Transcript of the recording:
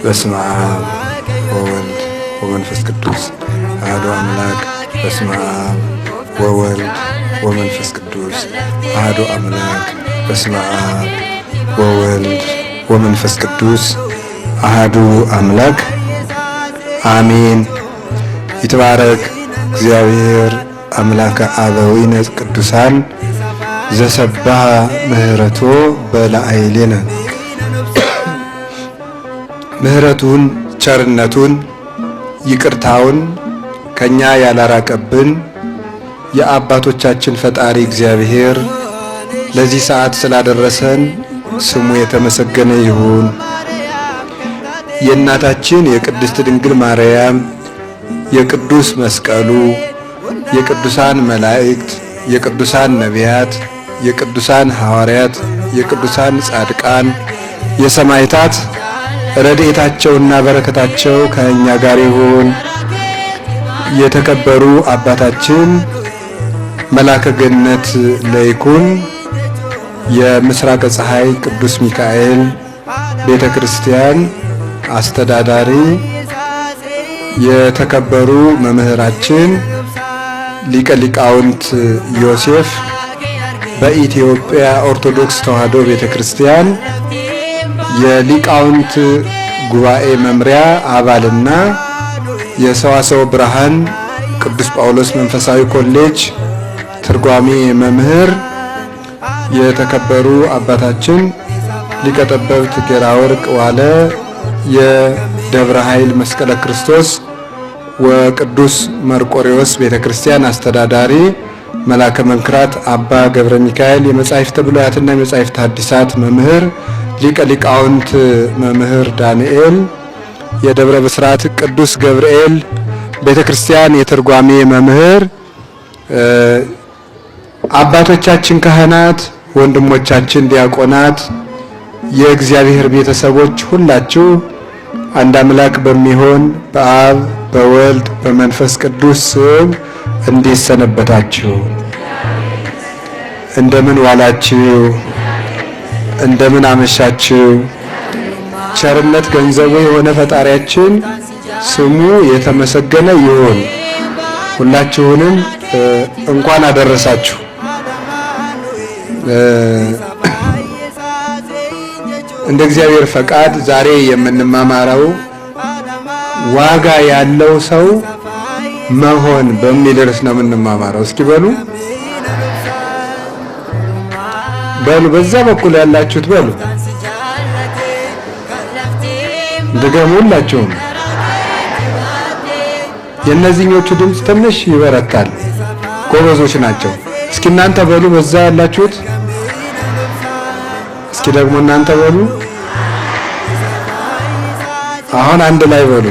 በስመ አብ ወወልድ ወመንፈስ ቅዱስ አሐዱ አምላክ። በስመ አብ ወወልድ ወመንፈስ ቅዱስ አሐዱ አምላክ። በስመ አብ ወወልድ ወመንፈስ ቅዱስ አሐዱ አምላክ አሜን። ይትባረክ እግዚአብሔር አምላከ አበዊነ ቅዱሳን ዘሰብሐ ምህረቶ በላዕሌነ። ምህረቱን ቸርነቱን ይቅርታውን ከኛ ያላራቀብን የአባቶቻችን ፈጣሪ እግዚአብሔር ለዚህ ሰዓት ስላደረሰን ስሙ የተመሰገነ ይሁን። የእናታችን የቅድስት ድንግል ማርያም የቅዱስ መስቀሉ የቅዱሳን መላእክት የቅዱሳን ነቢያት የቅዱሳን ሐዋርያት የቅዱሳን ጻድቃን የሰማዕታት ረድኤታቸውና በረከታቸው ከእኛ ጋር ይሁን። የተከበሩ አባታችን መላከ ገነት ለይኩን የምስራቅ ፀሐይ ቅዱስ ሚካኤል ቤተ ክርስቲያን አስተዳዳሪ፣ የተከበሩ መምህራችን ሊቀ ሊቃውንት ዮሴፍ በኢትዮጵያ ኦርቶዶክስ ተዋሕዶ ቤተ ክርስቲያን የሊቃውንት ጉባኤ መምሪያ አባልና የሰዋስወ ብርሃን ቅዱስ ጳውሎስ መንፈሳዊ ኮሌጅ ትርጓሜ መምህር፣ የተከበሩ አባታችን ሊቀ ጠበብት ጌራ ወርቅ ዋለ የደብረ ኃይል መስቀለ ክርስቶስ ወቅዱስ መርቆሬዎስ ቤተ ክርስቲያን አስተዳዳሪ፣ መላከ መንክራት አባ ገብረ ሚካኤል የመጻሕፍተ ብሉያትና የመጻሕፍተ ሐዲሳት መምህር፣ ሊቀ ሊቃውንት መምህር ዳንኤል የደብረ ብስራት ቅዱስ ገብርኤል ቤተ ክርስቲያን የትርጓሜ መምህር፣ አባቶቻችን ካህናት፣ ወንድሞቻችን ዲያቆናት፣ የእግዚአብሔር ቤተሰቦች ሁላችሁ አንድ አምላክ በሚሆን በአብ በወልድ በመንፈስ ቅዱስ ስም እንዴት ሰነበታችሁ? እንደምን ዋላችሁ? እንደምን አመሻችሁ? ቸርነት ገንዘቡ የሆነ ፈጣሪያችን ስሙ የተመሰገነ ይሁን። ሁላችሁንም እንኳን አደረሳችሁ። እንደ እግዚአብሔር ፈቃድ ዛሬ የምንማማረው ዋጋ ያለው ሰው መሆን በሚል ርዕስ ነው የምንማማረው። እስኪ በሉ በዛ በኩል ያላችሁት በሉ እንደገና ሁላችሁም። የእነዚህኞቹ ድምፅ ትንሽ ይበረታል፣ ጎበዞች ናቸው። እስኪ እናንተ በሉ በዛ ያላችሁት። እስኪ ደግሞ እናንተ በሉ። አሁን አንድ ላይ በሉ።